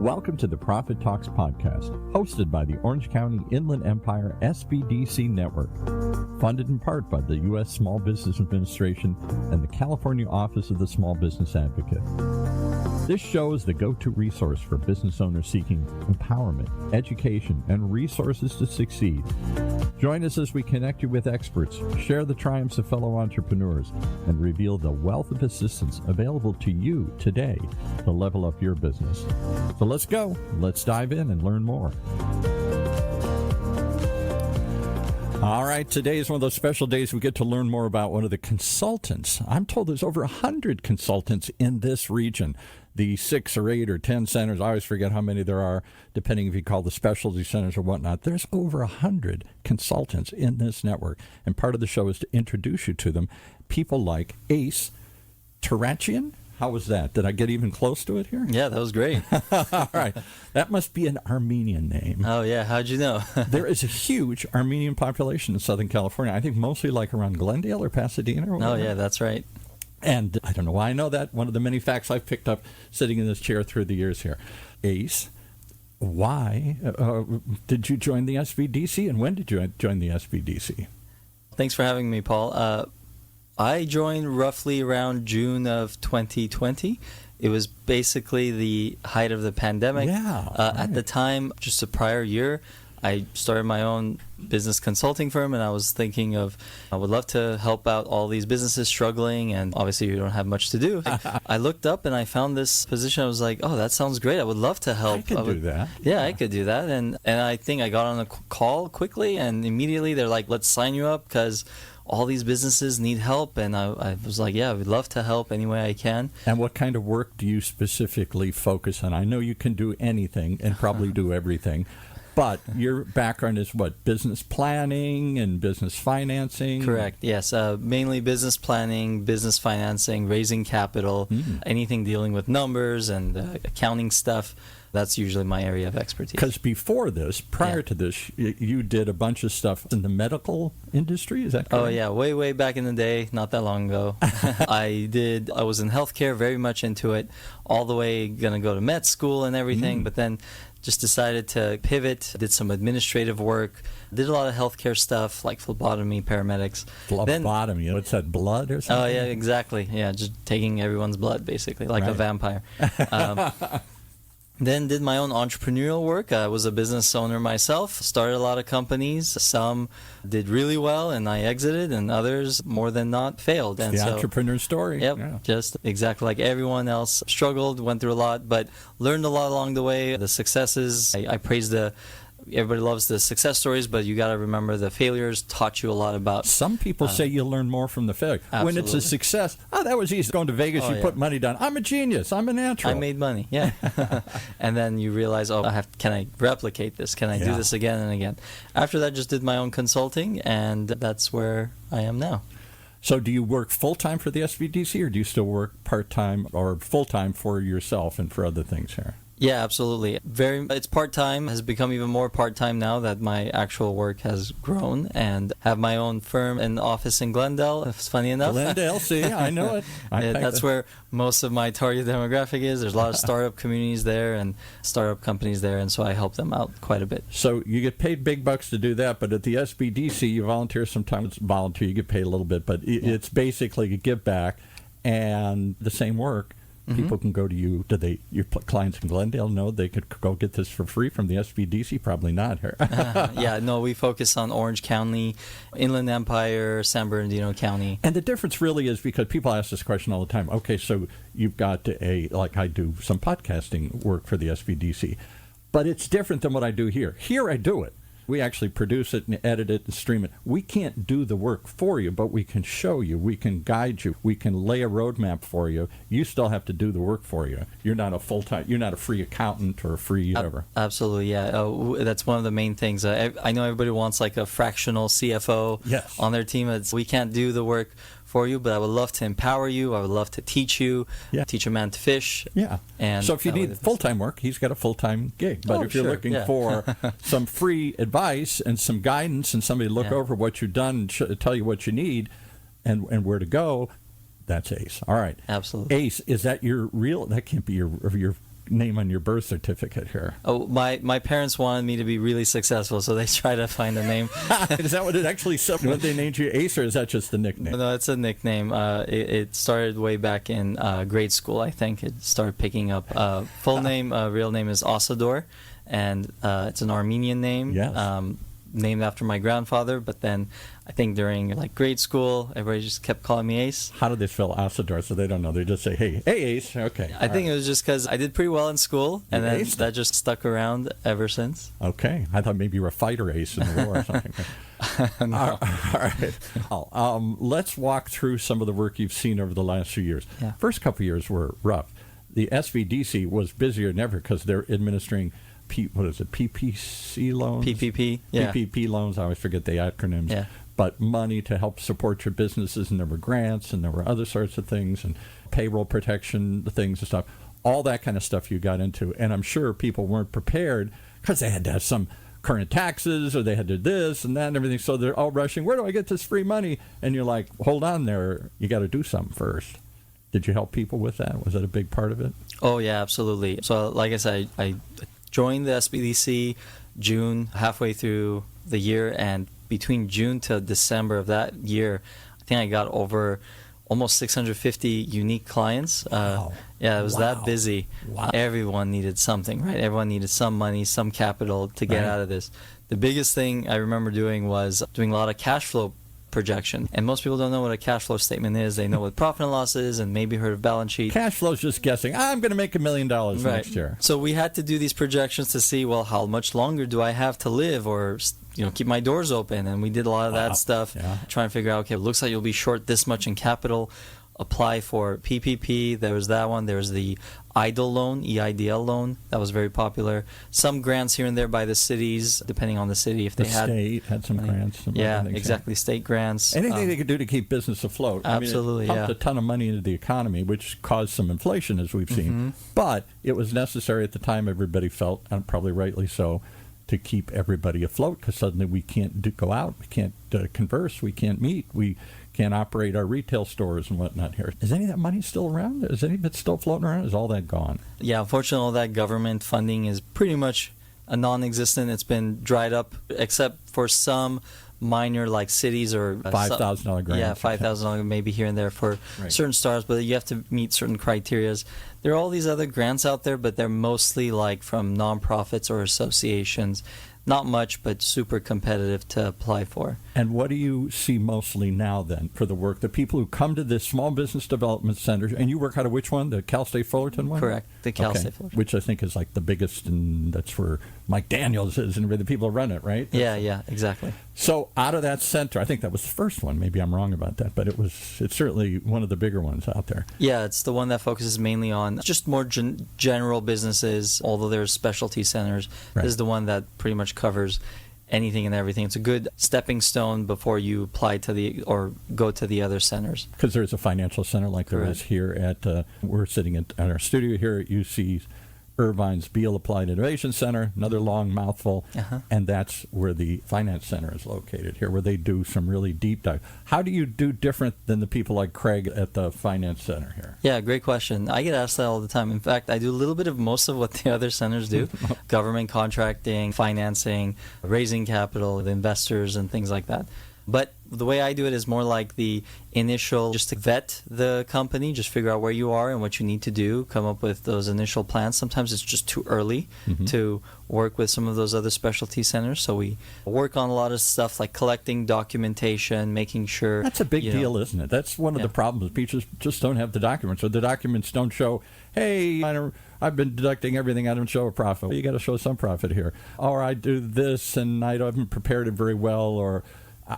Welcome to the Profit Talks podcast, hosted by the Orange County Inland Empire SBDC Network, funded in part by the U.S. Small Business Administration and the California Office of the Small Business Advocate. This show is the go-to resource for business owners seeking empowerment, education, and resources to succeed. Join us as we connect you with experts, share the triumphs of fellow entrepreneurs, and reveal the wealth of assistance available to you today to level up your business. So let's go. Let's dive in and learn more. All right, today is one of those special days we get to learn more about one of the consultants. I'm told there's over 100 consultants in this region. The 6 or 8 or 10 centers, I always forget how many there are, depending if you call the specialty centers or whatnot. There's over 100 consultants in this network. And part of the show is to introduce you to them. People like Ace Tarachian. How was that? Did I get even close to it here? Yeah, that was great. All right. That must be an Armenian name. Oh, yeah. How'd you know? There is a huge Armenian population in Southern California. I think mostly like around Glendale or Pasadena or whatever. Oh, yeah, that's right. And I don't know why I know that. One of the many facts I've picked up sitting in this chair through the years here. Ace, why did you join the SBDC, and when did you join the SBDC? Thanks for having me, Paul. I joined roughly around June of 2020. It was basically the height of the pandemic. Yeah. Right. At the time, just a prior year, I started my own business consulting firm, and I was thinking of, I would love to help out all these businesses struggling, and obviously you don't have much to do. I looked up and I found this position. I was like, oh, that sounds great. I would love to help. I could do that. Yeah, I could do that. And I think I got on a call quickly, and immediately they're like, let's sign you up because all these businesses need help. And I was like, yeah, I would love to help any way I can. And what kind of work do you specifically focus on? I know you can do anything and probably do everything. But your background is what? Business planning and business financing? Correct, yes. Mainly business planning, business financing, raising capital, anything dealing with numbers and accounting stuff. That's usually my area of expertise. Because before this, prior to this, you did a bunch of stuff in the medical industry, is that correct? Oh, yeah, way back in the day, not that long ago. I was in healthcare, very much into it, all the way going to go to med school and everything, but then just decided to pivot, did some administrative work, did a lot of healthcare stuff like phlebotomy, paramedics. Phlebotomy, what's that, blood or something? Oh, yeah, exactly. Yeah, just taking everyone's blood, basically, like a vampire. Then did my own entrepreneurial work. I was a business owner myself, started a lot of companies. Some did really well and I exited, and others, more than not, failed. And the entrepreneur story. Yep, just exactly like everyone else. Struggled, went through a lot, but learned a lot along the way. The successes, I praise everybody loves the success stories, but you got to remember the failures taught you a lot about. Some people say you learn more from the failure. Absolutely. When it's a success, that was easy. Going to Vegas, you put money down. I'm a genius. I'm a natural. I made money, yeah. And then you realize, can I replicate this? Can I do this again and again? After that, just did my own consulting, and that's where I am now. So do you work full-time for the SBDC, or do you still work part-time or full-time for yourself and for other things here? Yeah, absolutely. It's part-time, has become even more part-time now that my actual work has grown, and have my own firm and office in Glendale. It's funny enough. Glendale, see, I know it. That's where most of my target demographic is. There's a lot of startup communities there and startup companies there, and so I help them out quite a bit. So you get paid big bucks to do that, but at the SBDC, you volunteer. Sometimes volunteer, you get paid a little bit, but it's basically a give back and the same work. People can go to you. Do your clients in Glendale know they could go get this for free from the SBDC? Probably not here. We focus on Orange County, Inland Empire, San Bernardino County. And the difference really is because people ask this question all the time. Okay, so you've got like I do some podcasting work for the SBDC, but it's different than what I do here. Here I do it. We actually produce it and edit it and stream it. We can't do the work for you, but we can show you, we can guide you, we can lay a roadmap for you. You still have to do the work for you. You're not a free accountant or a free whatever. Absolutely, yeah. That's one of the main things. I know everybody wants like a fractional CFO on their team. We can't do the work for you, but I would love to empower you. I would love to teach you, teach a man to fish. Yeah. And so if you need full-time work, he's got a full-time gig. But if you're looking for some free advice and some guidance and somebody to look over what you've done and tell you what you need and where to go, that's Ace. All right. Absolutely. Ace, is that your real? That can't be your name on your birth certificate here? Oh, my parents wanted me to be really successful, so they tried to find a name. Is that what it actually said when they named you Ace, or is that just the nickname? No, it's a nickname. It started way back in grade school, I think. It started picking up. Full name, real name is Asador, and it's an Armenian name. Yes. Named after my grandfather, but then I think during like grade school, everybody just kept calling me Ace. How do they spell Asador? So they don't know. They just say, hey Ace. Okay. I think it was just because I did pretty well in school, and then that just stuck around ever since. Okay. I thought maybe you were a fighter ace in the war or something. No. All right. Let's walk through some of the work you've seen over the last few years. Yeah. First couple of years were rough. The SBDC was busier than ever because they're administering PPC loans? PPP, yeah. PPP loans, I always forget the acronyms. Yeah. But money to help support your businesses, and there were grants, and there were other sorts of things, and payroll protection, the things and stuff. All that kind of stuff you got into. And I'm sure people weren't prepared because they had to have some current taxes, or they had to do this and that and everything. So they're all rushing, where do I get this free money? And you're like, hold on there, you got to do something first. Did you help people with that? Was that a big part of it? Oh, yeah, absolutely. So like I said, I joined the SBDC June, halfway through the year, and between June to December of that year, I think I got over almost 650 unique clients. Wow. Yeah, it was Wow. that busy. Wow. Everyone needed something, right? Everyone needed some money, some capital to get out of this. The biggest thing I remember doing was doing a lot of cash flow projection. And most people don't know what a cash flow statement is. They know what profit and loss is and maybe heard of balance sheet. Cash flow is just guessing. I'm going to make $1 million next year. So we had to do these projections to see, well, how much longer do I have to live, or keep my doors open? And we did a lot of that stuff, trying to figure out, okay, it looks like you'll be short this much in capital. Apply for PPP. There was that one. There was the EIDL loan, EIDL loan. That was very popular. Some grants here and there by the cities, depending on the city. If they had state had some grants. Yeah, exactly. State grants. Anything they could do to keep business afloat. Absolutely, I mean, it pumped a ton of money into the economy, which caused some inflation, as we've seen. But it was necessary at the time. Everybody felt, and probably rightly so, to keep everybody afloat, because suddenly we can't go out, we can't converse, we can't meet, we can't operate our retail stores and whatnot here. Is any of that money still around? Is any of it still floating around? Is all that gone? Yeah, unfortunately, all that government funding is pretty much a non-existent. It's been dried up, except for some minor, like cities or $5,000 grants. Yeah, $5,000 maybe here and there for certain stars, but you have to meet certain criterias. There are all these other grants out there, but they're mostly like from nonprofits or associations. Not much, but super competitive to apply for. And what do you see mostly now, then, for the work? The people who come to this small business development center, and you work out of which one? The Cal State Fullerton one? Correct, the Cal State Fullerton. Which I think is like the biggest, and that's where Mike Daniels is, and the people who run it, right? Yeah, exactly. So out of that center, I think that was the first one. Maybe I'm wrong about that, but it's certainly one of the bigger ones out there. Yeah, it's the one that focuses mainly on just more general businesses, although there's specialty centers. This is the one that pretty much covers anything and everything. It's a good stepping stone before you apply to or go to the other centers. Because there's a financial center like there is here at, we're sitting at our studio here at UC Irvine's Beal Applied Innovation Center, another long mouthful, and that's where the Finance Center is located here, where they do some really deep dive. How do you do different than the people like Craig at the Finance Center here? Yeah, great question. I get asked that all the time. In fact, I do a little bit of most of what the other centers do. Government contracting, financing, raising capital, the investors, and things like that. But the way I do it is more like the initial, just to vet the company, just figure out where you are and what you need to do, come up with those initial plans. Sometimes it's just too early to work with some of those other specialty centers. So we work on a lot of stuff like collecting documentation, making sure... That's a big deal, isn't it? That's one of the problems. People just don't have the documents, or the documents don't show, hey, I've been deducting everything. I don't show a profit. Well, you got to show some profit here. Or I do this and I haven't prepared it very well, or...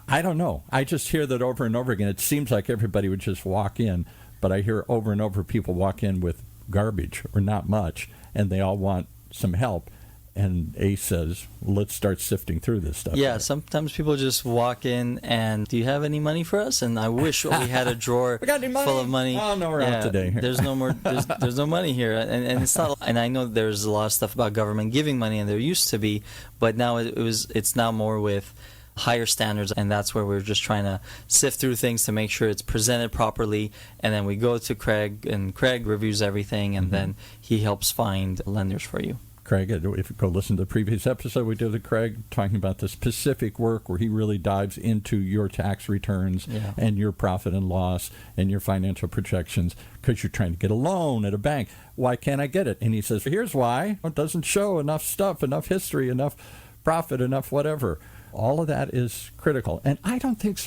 I don't know. I just hear that over and over again. It seems like everybody would just walk in, but I hear over and over people walk in with garbage or not much, and they all want some help. And Ace says, let's start sifting through this stuff. Yeah, sometimes people just walk in and, do you have any money for us? And I wish we had a drawer full of money. Oh, no, we're out today. There's no more. There's no money here, and it's not. And I know there's a lot of stuff about government giving money, and there used to be, but now it's now more with higher standards, and that's where we're just trying to sift through things to make sure it's presented properly, and then we go to Craig, and Craig reviews everything, and then he helps find lenders for you. Craig, if you go listen to the previous episode we did with Craig, talking about the specific work where he really dives into your tax returns and your profit and loss and your financial projections, because you're trying to get a loan at a bank. Why can't I get it? And he says, here's why. It doesn't show enough stuff, enough history, enough profit, enough whatever. All of that is critical. And I don't think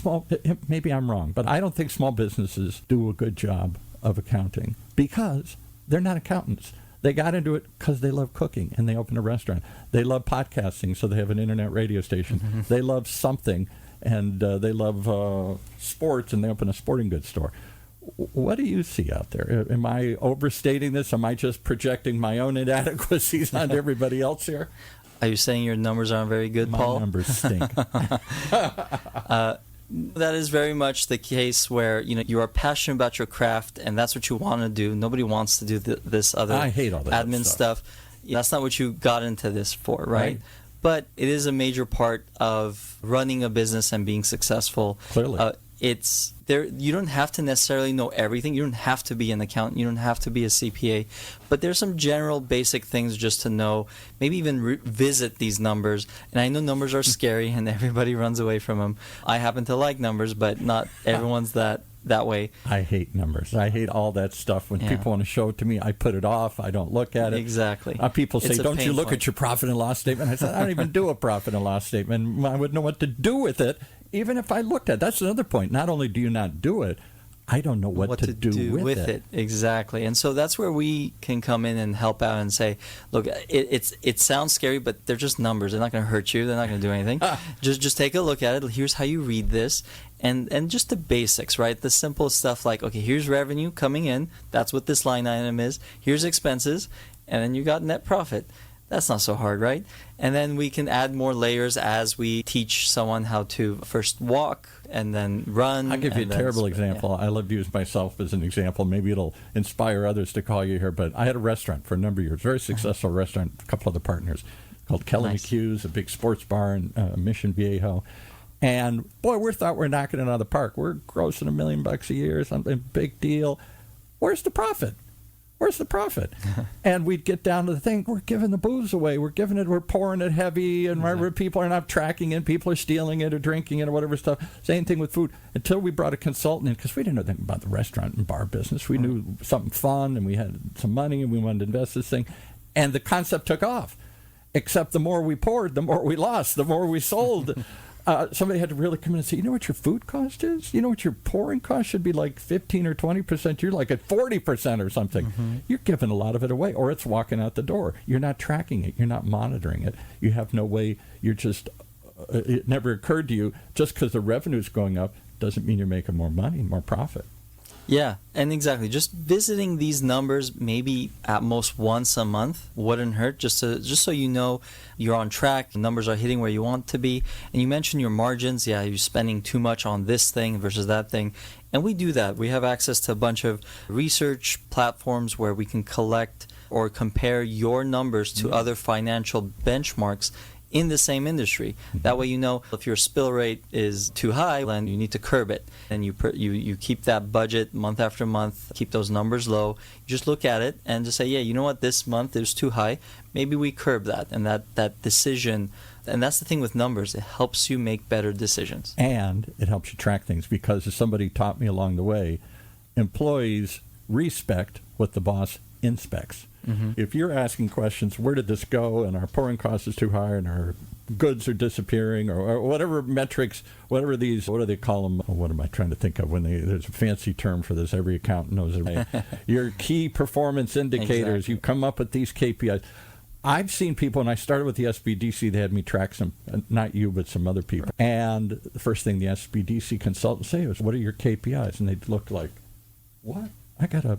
maybe I'm wrong, but I don't think small businesses do a good job of accounting because they're not accountants. They got into it because they love cooking and they opened a restaurant. They love podcasting, so they have an internet radio station. They love something, and they love sports, and they open a sporting goods store. What do you see out there? Am I overstating this? Am I just projecting my own inadequacies onto everybody else here? Are you saying your numbers aren't very good, Paul? My numbers stink. That is very much the case where you are passionate about your craft and that's what you want to do. Nobody wants to do this other I hate all that admin stuff. That's not what you got into this for, right? But it is a major part of running a business and being successful. Clearly. It's there. You don't have to necessarily know everything. You don't have to be an accountant. You don't have to be a CPA. But there's some general basic things just to know. Maybe even revisit these numbers. And I know numbers are scary and everybody runs away from them. I happen to like numbers, but not everyone's that way. I hate numbers. I hate all that stuff. When people want to show it to me, I put it off. I don't look at it. Exactly. People say, don't you look at your profit and loss statement? I said, I don't even do a profit and loss statement. I wouldn't know what to do with it, even if I looked at it. That's another point. Not only do you not do it, I don't know what to do with it. Exactly. And so that's where we can come in and help out and say, look, it sounds scary, but they're just numbers. They're not going to hurt you. They're not going to do anything. Just take a look at it. Here's how you read this. And just the basics, right? The simple stuff like, okay, here's revenue coming in. That's what this line item is. Here's expenses. And then you got net profit. That's not so hard, right? And then we can add more layers as we teach someone how to first walk and then run. I'll give you a terrible example. I love to use myself as an example. Maybe it'll inspire others to call you here. But I had a restaurant for a number of years, very successful restaurant, a couple other partners, called Kelly McHugh's, a big sports bar in Mission Viejo. And, boy, we thought we're knocking it out of the park. We're grossing $1 million a year, something big deal. Where's the profit? Where's the profit? And we'd get down to the thing, we're giving the booze away. We're pouring it heavy, and people are not tracking it. People are stealing it or drinking it or whatever stuff. Same thing with food. Until we brought a consultant in, because we didn't know anything about the restaurant and bar business. We knew something fun, and we had some money, and we wanted to invest this thing. And the concept took off. Except the more we poured, the more we lost, the more we sold. Somebody had to really come in and say, you know what your food cost is? You know what your pouring cost should be, like 15 or 20%? You're like at 40% or something. You're giving a lot of it away, or it's walking out the door. You're not tracking it. You're not monitoring it. You have no way. You're just, it never occurred to you, just because the revenue's going up doesn't mean you're making more money, more profit. Yeah, and exactly. Just visiting these numbers maybe at most once a month wouldn't hurt, just so you know you're on track, the numbers are hitting where you want to be. And you mentioned your margins. Yeah, you're spending too much on this thing versus that thing. And we do that. We have access to a bunch of research platforms where we can collect or compare your numbers to other financial benchmarks in the same industry. That way you know if your spill rate is too high, then you need to curb it. And you keep that budget month after month, keep those numbers low. You just look at it and just say, yeah, you know what, this month is too high. Maybe we curb that. And that decision, and that's the thing with numbers, it helps you make better decisions. And it helps you track things, because as somebody taught me along the way, employees respect what the boss inspects. If you're asking questions, where did this go, and our pouring cost is too high, and our goods are disappearing, or whatever metrics, whatever these, what do they call them? Oh, what am I trying to think of? There's a fancy term for this. Every accountant knows it. Your key performance indicators. Exactly. You come up with these KPIs. I've seen people, and I started with the SBDC, they had me track some, not you, but some other people. And the first thing the SBDC consultants say was, what are your KPIs? And they look like, what? I got a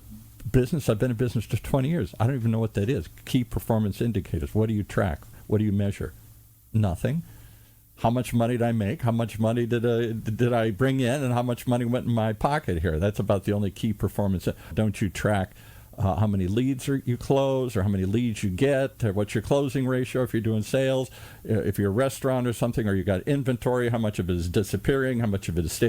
business. I've been in business for 20 years. I don't even know what that is. Key performance indicators. What do you track? What do you measure? Nothing. How much money did I make? How much money did I bring in? And how much money went in my pocket here? That's about the only key performance. Don't you track how many leads you close, or how many leads you get, or what's your closing ratio if you're doing sales, if you're a restaurant or something, or you got inventory, how much of it is disappearing, how much of it is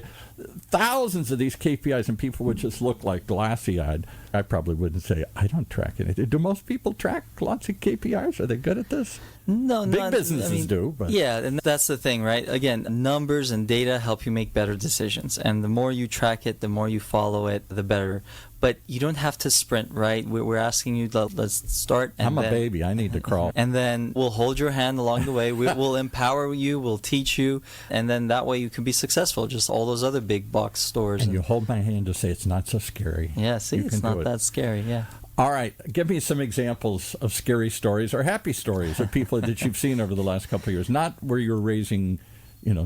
thousands of these KPIs, and people would just look like glassy-eyed. I probably wouldn't say, I don't track anything. Do most people track lots of KPIs? Are they good at this? No, Big businesses do. But. Yeah, and that's the thing, right? Again, numbers and data help you make better decisions. And the more you track it, the more you follow it, the better. But you don't have to sprint, right? We're asking you to let's start. And I'm a baby. I need to crawl. And then we'll hold your hand along the way. We'll empower you. We'll teach you. And then that way you can be successful, just all those other big box stores. And you hold my hand to say it's not so scary. Yeah, see, it's not that scary, yeah. All right. Give me some examples of scary stories or happy stories of people that you've seen over the last couple of years. Not where you're raising,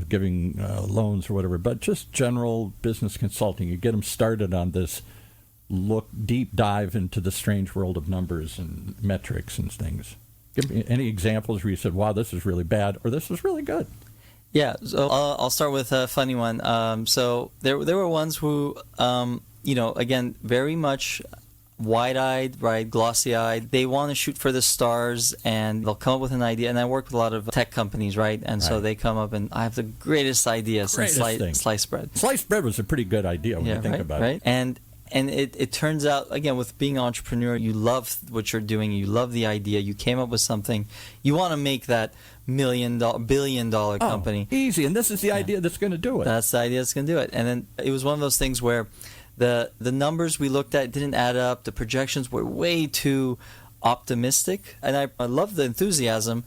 giving loans or whatever, but just general business consulting. You get them started on this deep dive into the strange world of numbers and metrics and things. Give me any examples where you said, wow, this is really bad, or this is really good. Yeah, so I'll start with a funny one. So there were ones who, again, very much wide-eyed, right, glossy-eyed. They want to shoot for the stars, and they'll come up with an idea. And I work with a lot of tech companies, right? And so they come up, and I have the greatest idea since sliced bread. Sliced bread was a pretty good idea when you think about it. And it turns out, again, with being an entrepreneur, you love what you're doing. You love the idea. You came up with something. You want to make that billion-dollar company. Easy. And this is the idea that's going to do it. That's the idea that's going to do it. And then it was one of those things where the numbers we looked at didn't add up. The projections were way too optimistic. And I love the enthusiasm,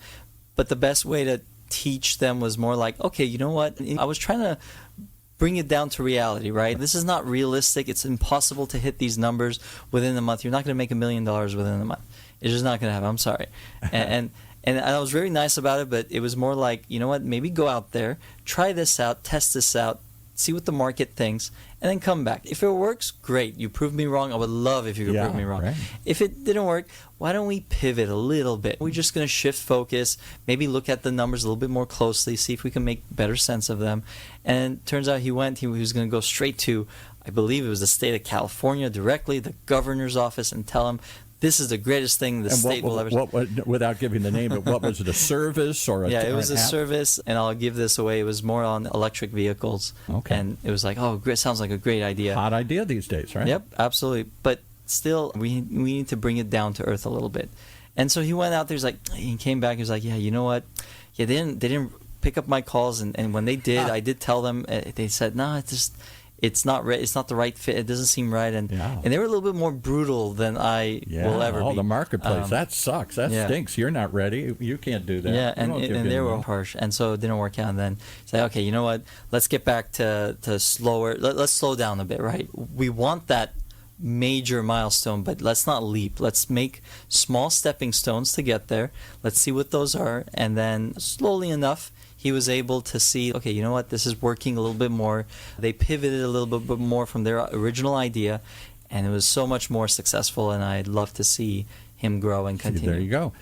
but the best way to teach them was more like, okay, you know what? I was trying to bring it down to reality, right? This is not realistic. It's impossible to hit these numbers within a month. You're not going to make $1 million within a month. It's just not going to happen. I'm sorry. And I was very nice about it, but it was more like, you know what? Maybe go out there, try this out, test this out, see what the market thinks, and then come back. If it works, great. You proved me wrong. I would love if you could prove me wrong. Right. If it didn't work, why don't we pivot a little bit? We're just going to shift focus, maybe look at the numbers a little bit more closely, see if we can make better sense of them. And it turns out he was going to go straight to, I believe it was the state of California directly, the governor's office, and tell him, this is the greatest thing the state will ever see. Without giving the name, but what was it, a service or a Yeah, it was a service, and I'll give this away. It was more on electric vehicles. Okay. And it was like, it sounds like a great idea. Hot idea these days, right? Yep, absolutely. But still, we need to bring it down to earth a little bit. And so he went out there, he came back, he was like, yeah, you know what? Yeah, they didn't pick up my calls, and when they did, I did tell them, they said, no, it's not the right fit. It doesn't seem right, and they were a little bit more brutal than I will ever be. The marketplace, that sucks. That stinks. You're not ready. You can't do that. Yeah, and they were harsh, and so it didn't work out. And then say, okay, you know what? Let's get back to slower. Let's slow down a bit, right? We want that major milestone, but let's not leap. Let's make small stepping stones to get there. Let's see what those are, and then slowly enough, he was able to see, okay, you know what, this is working a little bit more. They pivoted a little bit more from their original idea, and it was so much more successful, and I'd love to see him grow and continue. There you go.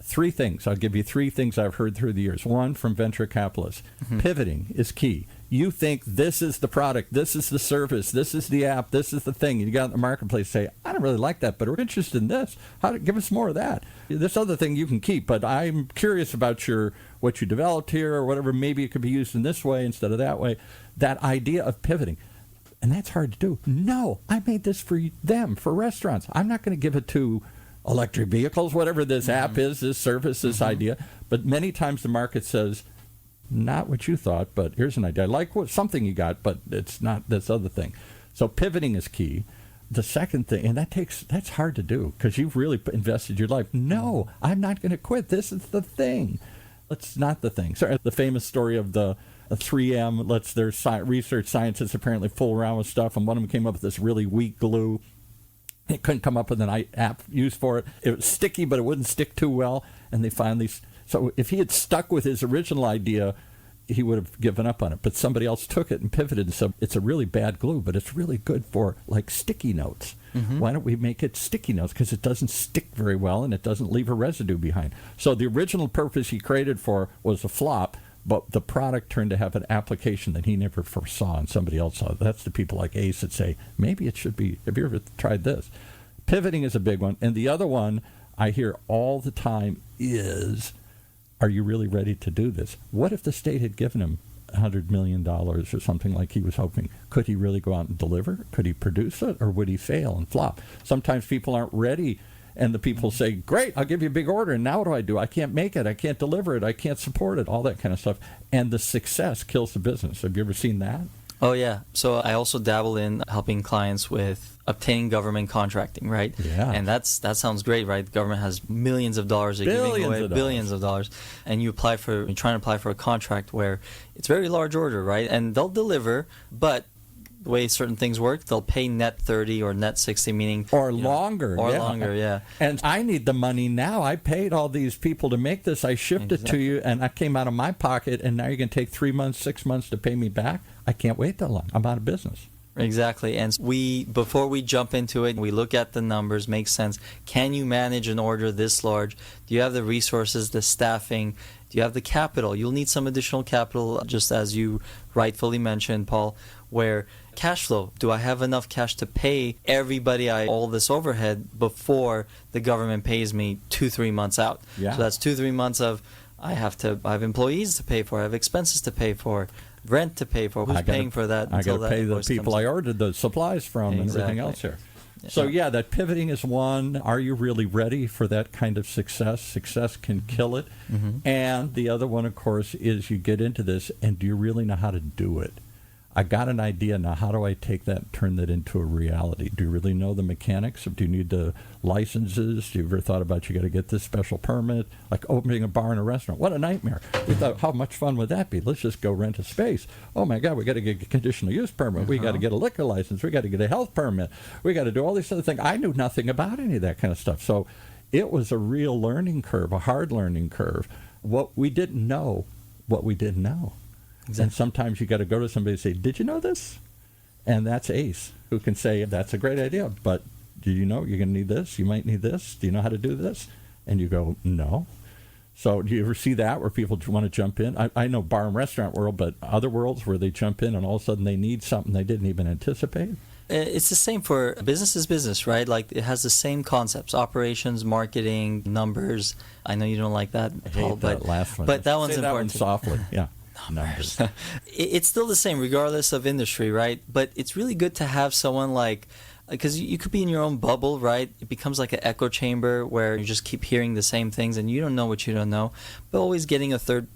3 things. I'll give you 3 things I've heard through the years. One, from venture capitalists. Mm-hmm. Pivoting is key. You think this is the product, this is the service, this is the app, this is the thing. And you got in the marketplace say, I don't really like that, but we're interested in this. Give us more of that. This other thing you can keep, but I'm curious about what you developed here or whatever. Maybe it could be used in this way instead of that way. That idea of pivoting. And that's hard to do. No, I made this for them, for restaurants. I'm not going to give it to electric vehicles, whatever this app is, this service, this idea. But many times the market says, not what you thought, but here's an idea. I like something you got, but it's not this other thing. So pivoting is key. The second thing, and that's hard to do because you've really invested your life. No, I'm not going to quit. This is the thing. It's not the thing. So the famous story of the 3M lets their research scientists apparently fool around with stuff, and one of them came up with this really weak glue. They couldn't come up with an app used for it. It was sticky, but it wouldn't stick too well, and they finally... So if he had stuck with his original idea, he would have given up on it. But somebody else took it and pivoted and said, it's a really bad glue, but it's really good for, like, sticky notes. Mm-hmm. Why don't we make it sticky notes? Because it doesn't stick very well and it doesn't leave a residue behind. So the original purpose he created for was a flop, but the product turned to have an application that he never foresaw and somebody else saw. That's the people like Ace that say, maybe it should be, have you ever tried this? pivoting is a big one. And the other one I hear all the time is, are you really ready to do this? What if the state had given him $100 million or something like he was hoping? Could he really go out and deliver? Could he produce it? Or would he fail and flop? Sometimes people aren't ready, and the people say, great, I'll give you a big order, and now what do? I can't make it. I can't deliver it. I can't support it, all that kind of stuff. And the success kills the business. Have you ever seen that? Oh, yeah. So I also dabble in helping clients with obtaining government contracting, right? Yeah. And that sounds great, right? The government has millions of dollars. They're giving away billions of dollars. And you're trying to apply for a contract where it's a very large order, right? And they'll deliver, but the way certain things work, they'll pay net 30 or net 60, meaning... Or longer. Longer, yeah. And I need the money now. I paid all these people to make this. I shipped it to you, and I came out of my pocket, and now you're going to take 3 months, 6 months to pay me back? I can't wait that long. I'm out of business. Exactly. And before we jump into it, we look at the numbers, make sense. Can you manage an order this large? Do you have the resources, the staffing? Do you have the capital? You'll need some additional capital, just as you rightfully mentioned, Paul, where cash flow. Do I have enough cash to pay everybody all this overhead before the government pays me 2-3 months out? Yeah. So that's 2-3 months of I have employees to pay for, I have expenses to pay for, rent to pay for. Who's paying for that? I got to pay the people I ordered the supplies from and everything else here. Yeah. So yeah, that pivoting is one. Are you really ready for that kind of success? Success can kill it. Mm-hmm. And the other one, of course, is you get into this, and do you really know how to do it? I got an idea. Now, how do I take that and turn that into a reality? Do you really know the mechanics? Do you need the licenses? Do you ever thought about you got to get this special permit? Like opening a bar and a restaurant. What a nightmare. We thought, how much fun would that be? Let's just go rent a space. Oh, my God, we got to get a conditional use permit. We got to get a liquor license. We got to get a health permit. We got to do all these other things. I knew nothing about any of that kind of stuff. So it was a real learning curve, a hard learning curve. What we didn't know. Exactly. And sometimes you got to go to somebody and say, did you know this? And that's Ace, who can say, that's a great idea, but do you know you're going to need this? You might need this. Do you know how to do this? And you go, no. So do you ever see that where people want to jump in? I know bar and restaurant world, but other worlds where they jump in and all of a sudden they need something they didn't even anticipate? It's the same for business is business, right? Like it has the same concepts: operations, marketing, numbers. I know you don't like that, Paul, that last one. But that one's say important. That one softly, yeah. Numbers. It's still the same regardless of industry, right? But it's really good to have someone because you could be in your own bubble, right? It becomes like an echo chamber where you just keep hearing the same things and you don't know what you don't know. But always getting a third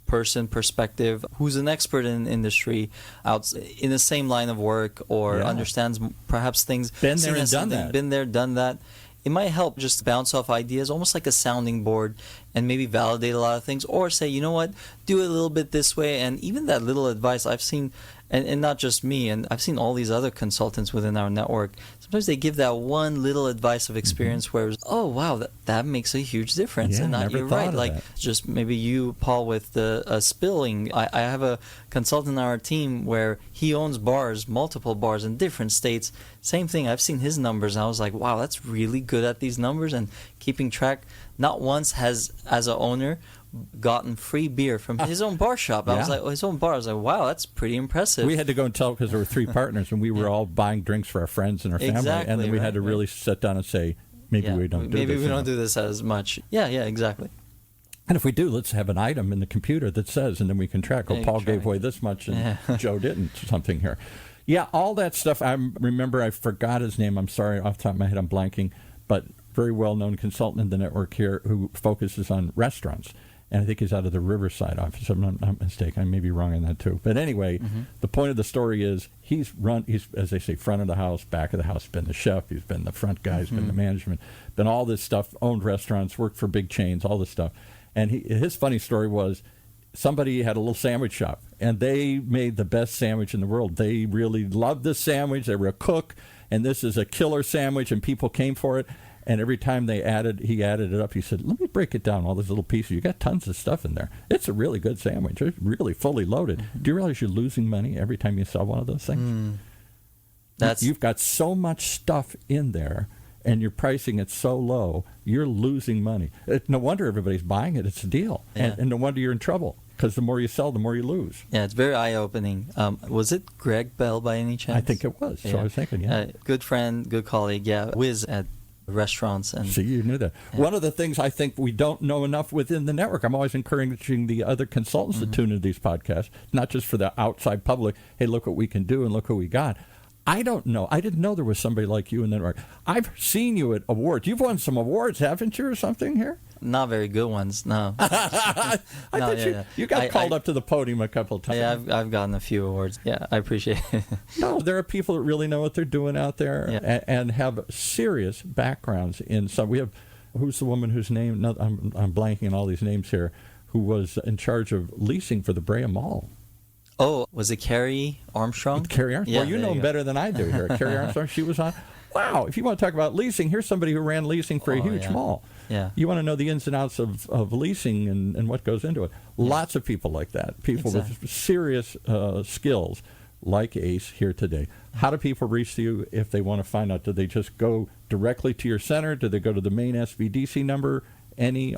person perspective who's an expert in industry out in the same line of work or understands perhaps things. Been there and done that. Been there, done that. It might help just bounce off ideas, almost like a sounding board, and maybe validate a lot of things, or say, you know what, do it a little bit this way. And even that little advice I've seen, and not just me, and I've seen all these other consultants within our network, sometimes they give that one little advice of experience where, oh, wow, that makes a huge difference. Yeah, and never you're thought right. of Like, that. just maybe you, Paul, with the spilling. I have a consultant on our team where he owns bars, multiple bars in different states. Same thing. I've seen his numbers, and I was like, wow, that's really good at these numbers and keeping track. Not once has, as an owner, gotten free beer from his own bar shop. I was like, his own bar. I was like, wow, that's pretty impressive. We had to go and tell because there were 3 partners, and we were all buying drinks for our friends and our family. Exactly, and then we had to really sit down and say, maybe we don't do this. Maybe we don't do this as much. Yeah, exactly. And if we do, let's have an item in the computer that says, and then we can track, Paul gave away this much and Joe didn't, something here. Yeah, all that stuff. I remember I forgot his name. I'm sorry, off the top of my head, I'm blanking. But very well-known consultant in the network here who focuses on restaurants. And I think he's out of the Riverside office. If I'm not mistaken. I may be wrong on that, too. But anyway, the point of the story is he's, as they say, front of the house, back of the house. He's been the chef. He's been the front guy. He's been the management. Been all this stuff, owned restaurants, worked for big chains, all this stuff. And his funny story was somebody had a little sandwich shop, and they made the best sandwich in the world. They really loved this sandwich. They were a cook, and this is a killer sandwich, and people came for it. And every time he added it up, he said, let me break it down, all these little pieces. You got tons of stuff in there. It's a really good sandwich. It's really fully loaded. Do you realize you're losing money every time you sell one of those things? You've got so much stuff in there, and you're pricing it so low, you're losing money. No wonder everybody's buying it. It's a deal. Yeah. And no wonder you're in trouble, because the more you sell, the more you lose. Yeah, it's very eye-opening. Was it Greg Bell by any chance? I think it was. So I was thinking, good friend, good colleague, whiz at restaurants. And See, you knew that. Yeah. One of the things I think we don't know enough within the network, I'm always encouraging the other consultants to tune into these podcasts, not just for the outside public, hey, look what we can do and look who we got. I don't know. I didn't know there was somebody like you in the network. I've seen you at awards. You've won some awards, haven't you, or something here? Not very good ones, no. You got called up to the podium a couple of times. Yeah, I've gotten a few awards. Yeah, I appreciate it. No, there are people that really know what they're doing out there and have serious backgrounds in some. We have, who's the woman whose name, no, I'm blanking on all these names here, who was in charge of leasing for the Brea Mall. Oh, was it Carrie Armstrong? Carrie Armstrong. Yeah, well, you know him better than I do here. Carrie Armstrong, she was on. Wow, if you want to talk about leasing, here's somebody who ran leasing for a huge mall. Yeah. You want to know the ins and outs of leasing and what goes into it. Lots of people like that, people with serious skills like Ace here today. How do people reach you if they want to find out? Do they just go directly to your center? Do they go to the main SBDC number?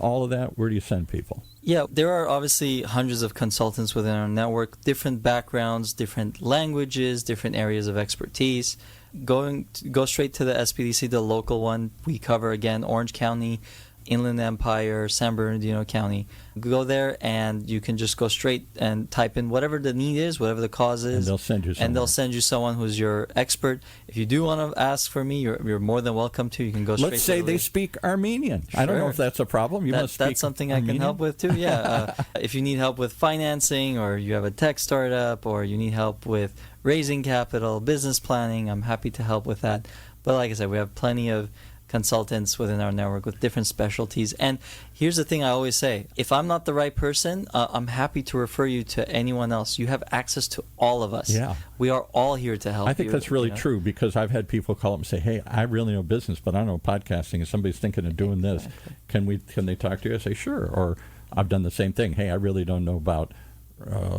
All of that? Where do you send people? Yeah, there are obviously hundreds of consultants within our network, different backgrounds, different languages, different areas of expertise. Go straight to the SBDC, the local one. We cover, again, Orange County, Inland Empire, San Bernardino County. Go there, and you can just go straight and type in whatever the need is, whatever the cause is. And they'll send you someone. And they'll send you someone who's your expert. If you do want to ask for me, you're more than welcome to. You can go straight to Let's say they speak Armenian. Sure. I don't know if that's a problem. That's something Armenian? I can help with, too, yeah. If you need help with financing, or you have a tech startup, or you need help with raising capital, business planning, I'm happy to help with that. But like I said, we have plenty of consultants within our network with different specialties. And here's the thing I always say, if I'm not the right person, I'm happy to refer you to anyone else. You have access to all of us. Yeah. We are all here to help you. I think that's really true, because I've had people call up and say, hey, I really know business, but I don't know podcasting, and somebody's thinking of doing this. Can they talk to you? I say, sure. Or I've done the same thing. Hey, I really don't know about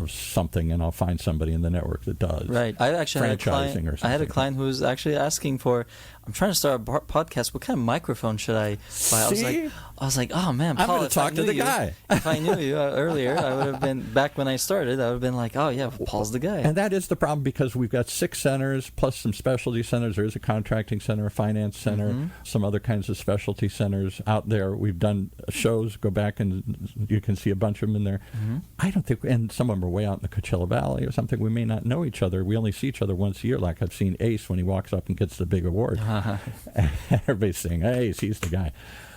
something, and I'll find somebody in the network that does. Right. I actually had a client. Or something. I had a client who was actually asking for, I'm trying to start a podcast. What kind of microphone should I buy? I was like, oh man, Paul, I'm going to talk to the guy. If I knew you earlier, I would have been, back when I started, I would have been like, oh yeah, Paul's the guy. And that is the problem, because we've got 6 centers plus some specialty centers. There is a contracting center, a finance center, some other kinds of specialty centers out there. We've done shows. Go back and you can see a bunch of them in there. I don't think, and some of them are way out in the Coachella Valley or something. We may not know each other. We only see each other once a year, like I've seen Ace when he walks up and gets the big award. Everybody's saying, hey, Ace, he's the guy.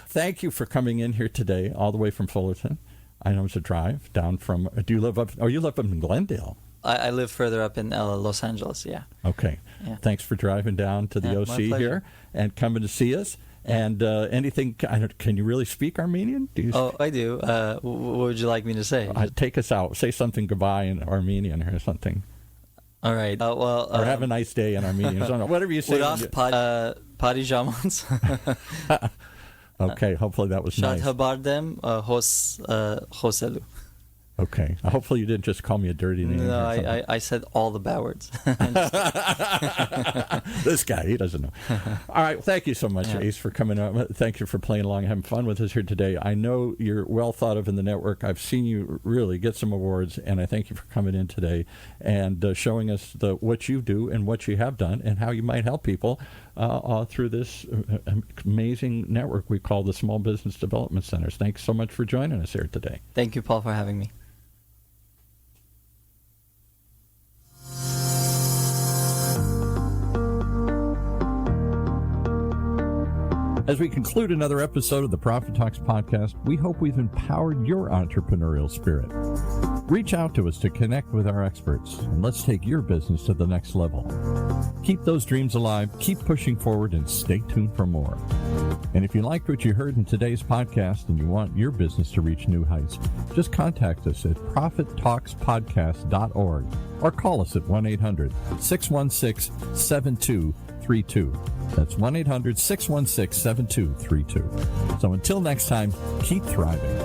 Thank you for coming in here today, all the way from Fullerton. I know it's a drive down from, do you live up, you live up in Glendale? I live further up in Los Angeles, yeah. Okay. Yeah. Thanks for driving down to the OC here and coming to see us. And anything, can you really speak Armenian? I do. What would you like me to say? Take us out. Say something goodbye in Armenian or something. All right. Or have a nice day in Armenian. I don't know. Whatever you say. Parijamans. Okay, hopefully that was nice. Shad habardem hoselu. Okay. Hopefully you didn't just call me a dirty name. No, I said all the bad words. This guy, he doesn't know. All right. Thank you so much, Ace, for coming up. Thank you for playing along and having fun with us here today. I know you're well thought of in the network. I've seen you really get some awards, and I thank you for coming in today and showing us what you do and what you have done and how you might help people through this amazing network we call the Small Business Development Centers. Thanks so much for joining us here today. Thank you, Paul, for having me. As we conclude another episode of the Profit Talks podcast, we hope we've empowered your entrepreneurial spirit. Reach out to us to connect with our experts, and let's take your business to the next level. Keep those dreams alive, keep pushing forward, and stay tuned for more. And if you liked what you heard in today's podcast and you want your business to reach new heights, just contact us at profittalkspodcast.org or call us at 1-800-616-7232. That's 1-800-616-7232. So until next time, keep thriving.